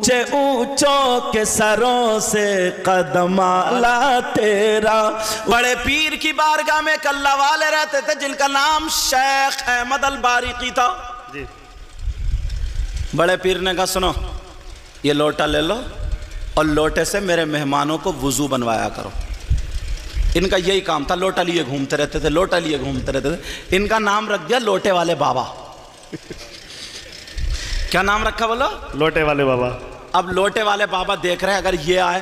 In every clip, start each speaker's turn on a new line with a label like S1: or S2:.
S1: اونچے اونچوں کے سروں سے قدم آلا تیرا۔ بڑے پیر کی بارگاہ میں ایک اللہ والے رہتے تھے جن کا نام شیخ احمد الباریقی تھا۔ بڑے پیر نے کہا سنو یہ لوٹا لے لو اور لوٹے سے میرے مہمانوں کو وضو بنوایا کرو۔ ان کا یہی کام تھا، لوٹا لیے گھومتے رہتے تھے، لوٹا لیے گھومتے رہتے تھے۔ ان کا نام رکھ دیا لوٹے والے بابا۔ کیا نام رکھا بولو؟ لوٹے والے بابا۔ اب لوٹے والے بابا دیکھ رہے ہیں اگر یہ آئے،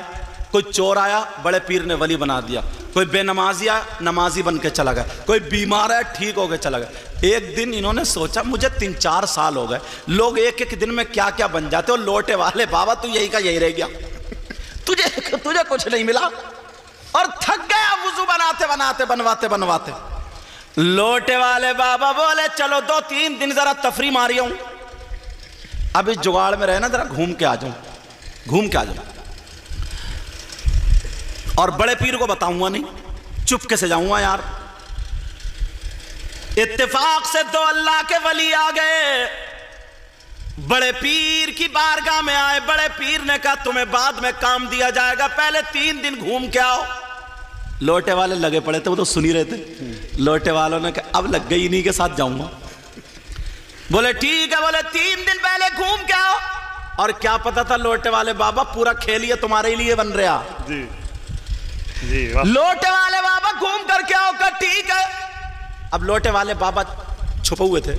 S1: کوئی چور آیا بڑے پیر نے ولی بنا دیا، کوئی بے نمازی آیا نمازی بن کے چلا گیا، کوئی بیمار ہے ٹھیک ہو کے چلا گیا۔ ایک دن انہوں نے سوچا مجھے 3-4 سال ہو گئے، لوگ ایک ایک دن میں کیا کیا بن جاتے، اور لوٹے والے بابا تو یہی کا یہی رہ گیا، تجھے کچھ نہیں ملا اور تھک گیا وضو بناتے بناتے بنواتے بنواتے۔ لوٹے والے بابا بولے چلو 2-3 دن ذرا تفریح ماری ہوں، اب اس جگاڑ میں رہنا ذرا گھوم کے آ جاؤں اور بڑے پیر کو بتاؤں گا نہیں، چپکے سے جاؤں گا۔ یار اتفاق سے 2 اللہ کے ولی آ گئے، بڑے پیر کی بارگاہ میں آئے۔ بڑے پیر نے کہا تمہیں بعد میں کام دیا جائے گا، پہلے 3 دن گھوم کے آؤ۔ لوٹے والے لگے پڑے تھے، وہ تو سنی رہے تھے۔ لوٹے والوں نے کہا اب لگ گئی انہی کے ساتھ جاؤں گا۔ بولے ٹھیک ہے، بولے 3 دن پہلے گھوم کے آؤ۔ اور کیا پتا تھا لوٹے والے بابا پورا کھیل یہ تمہارے لیے بن رہا۔ لوٹے والے بابا گھوم کر کے آؤ، کہا ٹھیک ہے۔ اب لوٹے والے بابا چھپے ہوئے تھے،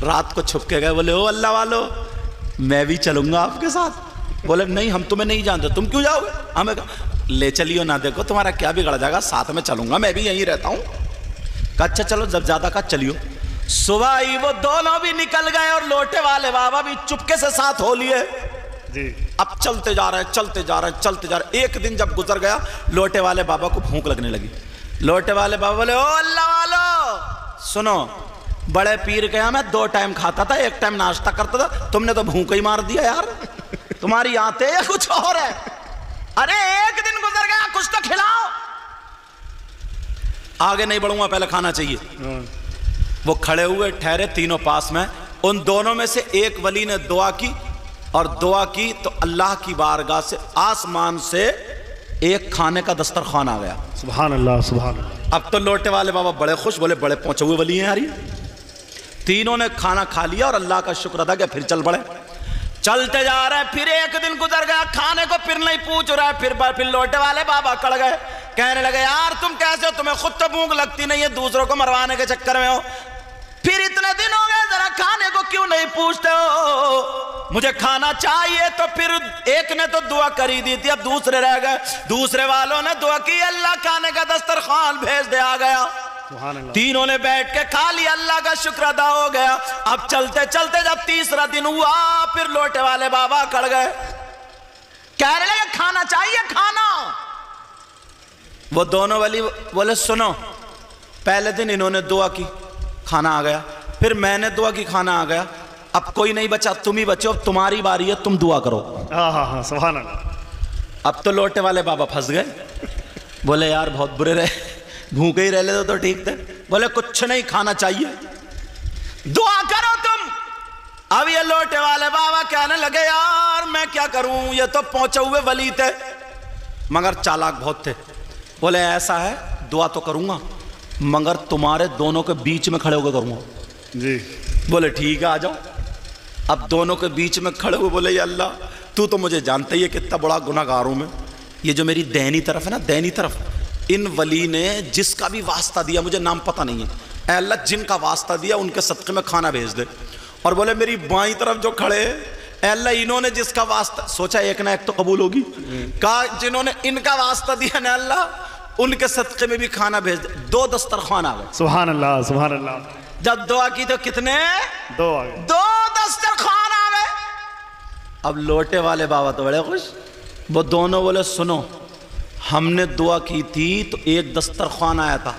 S1: رات کو چھپ کے گئے، بولے او اللہ والو میں بھی چلوں گا آپ کے ساتھ۔ بولے نہیں ہم تمہیں نہیں جانتے، تم کیوں جاؤ گے؟ ہمیں کہا لے چلیو نہ، دیکھو تمہارا کیا بگڑ جائے گا، ساتھ میں چلوں گا، میں بھی یہیں رہتا ہوں۔ کہا اچھا چلو، جب زیادہ کہا چلیو۔ صبح ہی وہ دونوں بھی نکل گئے اور لوٹے والے بابا بھی چپکے سے ساتھ ہو لیے۔ اب چلتے جا رہے۔ ایک دن جب گزر گیا لوٹے والے بابا کو بھوک لگنے لگی۔ لوٹے والے بابا بولے او اللہ والو سنو، بڑے پیر کے یہاں میں 2 ٹائم کھاتا تھا، 1 ٹائم ناشتہ کرتا تھا، تم نے تو بھوک ہی مار دیا یار، تمہاری آتے یا کچھ اور ہے؟ ارے ایک دن گزر گیا، کچھ تو کھلاؤ۔ آگے نہیں بڑھوں گا، پہلے کھانا چاہیے۔ وہ کھڑے ہوئے ٹھہرے تینوں پاس میں، ان دونوں میں سے ایک ولی نے دعا کی، اور دعا کی تو اللہ کی بارگاہ سے آسمان سے ایک کھانے کا دسترخوان آ گیا۔ سبحان اللہ سبحان اللہ۔ اب تو لوٹے والے بابا بڑے خوش، بولے بڑے پہنچے ہوئے ولی ہیں یاری۔ تینوں نے کھانا کھا لیا اور اللہ کا شکر ادا کیا، پھر چل پڑے۔ چلتے جا رہے ہیں، پھر ایک دن گزر گیا، کھانے کو پھر نہیں پوچھ رہا ہے۔ پھر لوٹے والے بابا کڑ گئے، کہنے لگے یار تم کیسے ہو، تمہیں خود تو بھوک لگتی نہیں ہے، دوسروں کو مروانے کے چکر میں ہو، پھر اتنے دن ہو گئے ذرا کھانے کو کیوں نہیں پوچھتے ہو، مجھے کھانا چاہیے۔ تو پھر ایک نے تو دعا کری دی تھی، اب دوسرے رہ گئے، دوسرے والوں نے دعا کی، اللہ کھانے کا دسترخوان بھیج دے، آ گیا۔ تینوں نے بیٹھ کے کھا لیا، اللہ کا شکر ادا ہو گیا۔ اب چلتے چلتے جب تیسرا دن ہوا، پھر لوٹے والے بابا کڑ گئے، کہنے لگے کھانا چاہیے کھانا۔ وہ دونوں ولی بولے سنو، پہلے دن انہوں نے دعا کی، کھانا آ گیا، پھر میں نے دعا کی، کھانا آ گیا، اب کوئی نہیں بچا، تم ہی بچو، اب تمہاری باری ہے، تم دعا کرو۔ سبحان اللہ۔ اب تو لوٹے والے بابا پھنس گئے، بولے یار بہت برے رہے، بھوکے ہی رہ لیتے تو ٹھیک تھے۔ بولے کچھ نہیں، کھانا چاہیے، دعا کرو تم۔ اب یہ لوٹے والے بابا کہنے لگے یار میں کیا کروں، یہ تو پہنچے ہوئے ولی تھے مگر چالاک بہت تھے۔ بولے ایسا ہے دعا تو کروں گا مگر تمہارے دونوں کے بیچ میں کھڑے ہو کے کروں گا۔ بولے ٹھیک ہے آ جاؤ۔ اب دونوں کے بیچ میں کھڑے ہوئے بولے یا اللہ تو مجھے جانتا ہی ہے کتنا بڑا گناہ گار ہوں میں، یہ جو میری دہنی طرف ہے نا، دہنی طرف، ان ولی نے جس کا بھی واسطہ دیا، مجھے نام پتہ نہیں ہے، اے اللہ جن کا واسطہ دیا ان کے صدقے میں کھانا بھیج دے۔ اور بولے میری بائیں طرف جو کھڑے، اے اللہ انہوں نے جس کا واسطہ، سوچا ایک نہ ایک تو قبول ہوگی، کہا جنہوں نے ان کا واسطہ دیا نا اللہ ان کے صدقے میں بھی کھانا بھیج دے۔ 2 دسترخوان آ گئے۔ سبحان اللہ سبحان اللہ۔ جب دعا کی تو کتنے؟ 2 آ گئے، 2 دسترخوان آ گئے۔ اب لوٹے والے بابا تو بڑے خوش، وہ دونوں بولے سنو، ہم نے دعا کی تھی تو ایک دسترخوان آیا تھا،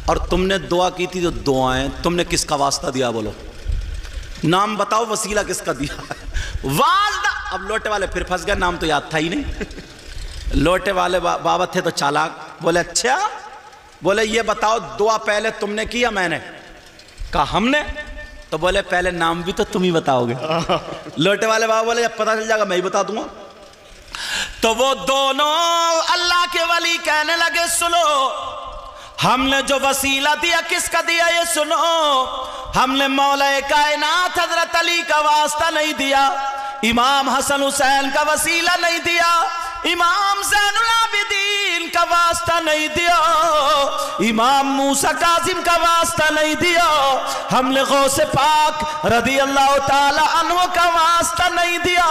S1: اور تم نے دعا کی تھی تو 2 آئے، تم نے کس کا واسطہ دیا بولو، نام بتاؤ، وسیلہ کس کا دیا؟ والدہ۔ اب لوٹے والے پھر پھنس گئے، نام تو یاد تھا ہی نہیں۔ لوٹے والے بابا تھے تو چالاک، بولے اچھا، بولے یہ بتاؤ دعا پہلے تم نے کی یا میں نے؟ کہا ہم نے۔ تو بولے پہلے نام بھی تو تم ہی بتاؤ گے. لوٹے والے بابا بولے جب پتا چل جائے گا میں ہی بتا دوں گا. تو وہ دونوں اللہ کے ولی کہنے لگے سنو ہم نے جو وسیلہ دیا کس کا دیا یہ سنو. ہم نے مولا کائنات حضرت علی کا واسطہ نہیں دیا, امام حسن حسین کا وسیلہ نہیں دیا, امام زین العابدین کا واسطہ نہیں دیا, امام موسیٰ کاظم کا واسطہ نہیں دیا, ہم نے غوث پاک رضی اللہ تعالی عنہ کا واسطہ نہیں دیا,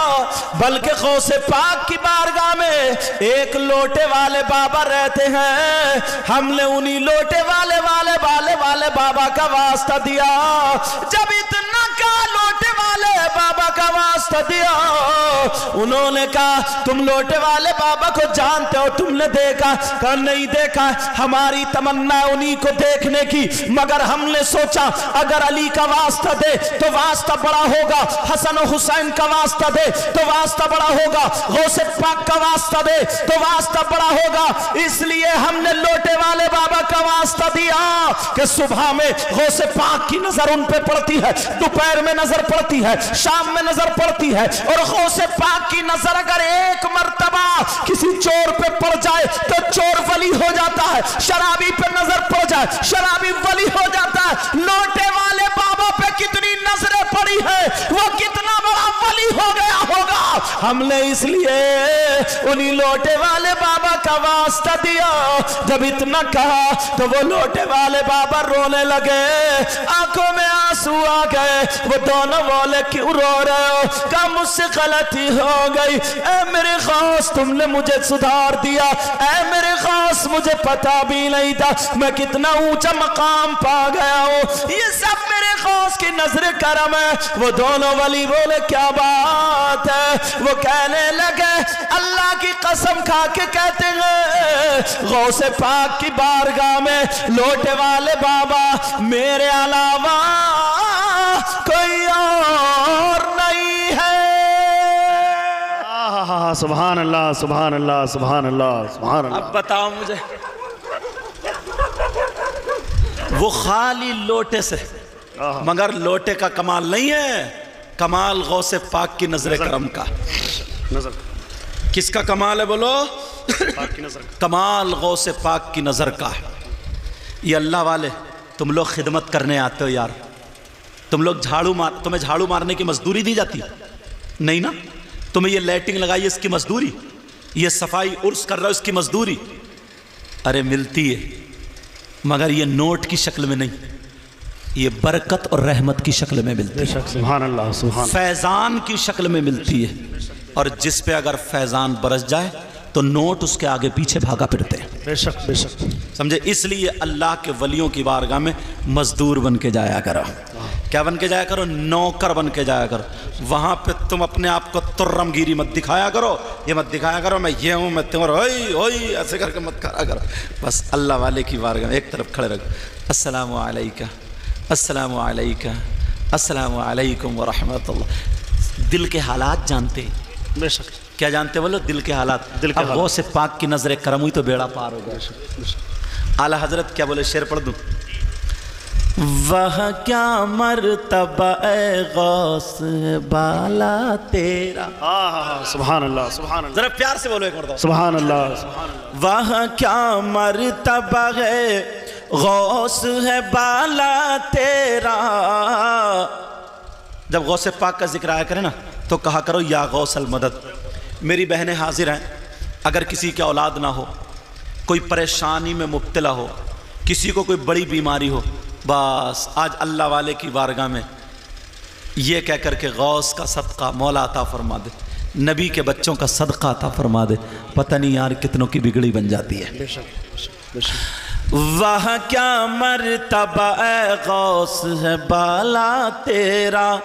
S1: بلکہ غوث پاک کی بارگاہ میں ایک لوٹے والے بابا رہتے ہیں, ہم نے انہی لوٹے والے بابا کا واسطہ دیا. جب اتنا کا لوٹے والے بابا کا واسطہ دیا, انہوں نے کہا تم لوٹے والے بابا کو جانتے ہو, تم نے دیکھا؟ کہا نہیں دیکھا, ہماری تمنا انہی کو دیکھنے کی, مگر ہم نے سوچا اگر علی کا واسطہ دے تو واسطہ بڑا ہوگا, حسن و حسین کا واسطہ دے تو واسطہ بڑا ہوگا, غوث پاک کا واسطہ دے تو واسطہ بڑا ہوگا, اس لیے ہم نے لوٹے والے بابا کا واسطہ دیا کہ صبح میں غوث پاک کی نظر ان پہ پڑتی ہے, دوپہر میں نظر پڑتی ہے, شام میں نظر پڑتی ہے, اور غوث پاک کی نظر اگر ایک مرتبہ کسی چور پہ پڑ جائے تو چور ولی ہو جاتا ہے, شرابی پہ نظر پڑ جائے شرابی ولی ہو جاتا ہے. لوٹے والے بابا پہ کتنی نظریں پڑی ہے, وہ کتنا بڑا ولی ہو گیا ہوگا. ہم نے اس لیے انہی لوٹے والے بابا کا واسطہ دیا. جب اتنا کہا تو وہ لوٹے والے بابا رونے لگے, آنکھوں میں آنسو آ گئے. وہ دونوں بولے کیوں رو رہے ہو؟ کہا مجھ سے غلطی ہو گئی, اے میرے غوث تم نے مجھے سدھار دیا, اے میرے غوث مجھے پتا بھی نہیں تھا میں کتنا اونچا مقام پا گیا ہوں, یہ سب میرے غوث کی نظر کرم ہے. وہ دونوں ولی بولے کیا بات ہے؟ وہ کہنے لگے اللہ کی قسم کھا کے کہتے ہیں غوث پاک کی بارگاہ میں لوٹے والے بابا میرے علاوہ کوئی اور نہیں ہے.
S2: سبحان اللہ سبحان اللہ سبحان اللہ سبحان اللہ.
S1: اب بتاؤ مجھے وہ خالی لوٹے سے, مگر لوٹے کا کمال نہیں ہے, کمال غوث پاک کی نظر کرم کا.
S2: نظر
S1: کس کا کمال ہے بولو؟
S2: پاک کی نظر.
S1: کمال غوث پاک کی نظر کا ہے. یہ اللہ والے تم لوگ خدمت کرنے آتے ہو یار, تم لوگ تمہیں جھاڑو مارنے کی مزدوری دی جاتی نہیں نا, تمہیں یہ لائٹنگ لگائی اس کی مزدوری, یہ صفائی عرس کر رہا اس کی مزدوری, ارے ملتی ہے, مگر یہ نوٹ کی شکل میں نہیں, یہ برکت اور رحمت کی شکل میں ملتی ہے.
S2: سبحان اللہ سبحان.
S1: فیضان کی شکل میں ملتی ہے, اور جس پہ اگر فیضان برس جائے تو نوٹ اس کے آگے پیچھے بھاگا پھرتے ہیں.
S2: بے شک بے شک.
S1: سمجھے, اس لیے اللہ کے ولیوں کی بارگاہ میں مزدور بن کے جایا کرو. کیا بن کے جایا کرو؟ نوکر بن کے جایا کرو. وہاں پہ تم اپنے آپ کو ترم گیری مت دکھایا کرو, یہ مت دکھایا کرو میں یہ ہوں میں تمہارا ہوئی ایسے کر کے مت کرا کرو. بس اللہ والے کی بارگاہ میں ایک طرف کھڑے رکھو, السلام علیکہ السلام علیکہ السلام علیکم ورحمۃ اللہ. دل کے حالات جانتے,
S2: بے شک.
S1: کیا جانتے بولو؟ دل کے حالات. اب غوث پاک کی نظر کرم ہوئی تو بیڑا پار ہو گیا. اعلیٰ حضرت کیا بولے؟ شعر پڑھ دوں. وہ کیا مرتبہ اے غوث بالا تیرا.
S2: سبحان اللہ سبحان اللہ.
S1: ذرا پیار سے بولو ایک مرتبہ.
S2: سبحان اللہ سبحان اللہ.
S1: وہ کیا مرتبہ ہے غوث ہے بالا تیرا. جب غوث پاک کا ذکر آیا کرے نا تو کہا کرو یا غوث المدد. میری بہنیں حاضر ہیں, اگر کسی کے اولاد نہ ہو, کوئی پریشانی میں مبتلا ہو, کسی کو کوئی بڑی بیماری ہو, بس آج اللہ والے کی بارگاہ میں یہ کہہ کر کے غوث کا صدقہ مولا عطا فرما دے, نبی کے بچوں کا صدقہ عطا فرما دے, پتہ نہیں یار کتنوں کی بگڑی بن جاتی ہے.
S2: بے شک بے شک.
S1: وہ کیا مرتبہ اے غوث ہے بالا تیرا.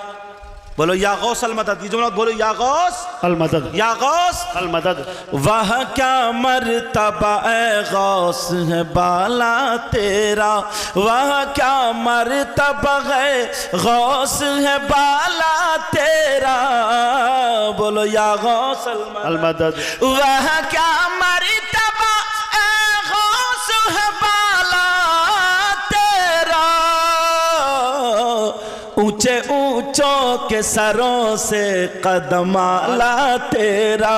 S1: بولو یا غوث المدد. یہ جملہ بولو یا غوث
S2: المدد.
S1: یا غوث
S2: المدد.
S1: وہ کیا مرتبہ اے غوث ہے بالا تیرا. وہ کیا مرتبہ ہے غوث ہے بالا تیرا. بولو یا غوث
S2: المدد.
S1: وہ کیا مرتبہ اے غوث ہے بالا تیرا. اونچے اونچوں کے سروں سے قدم اعلیٰ تیرا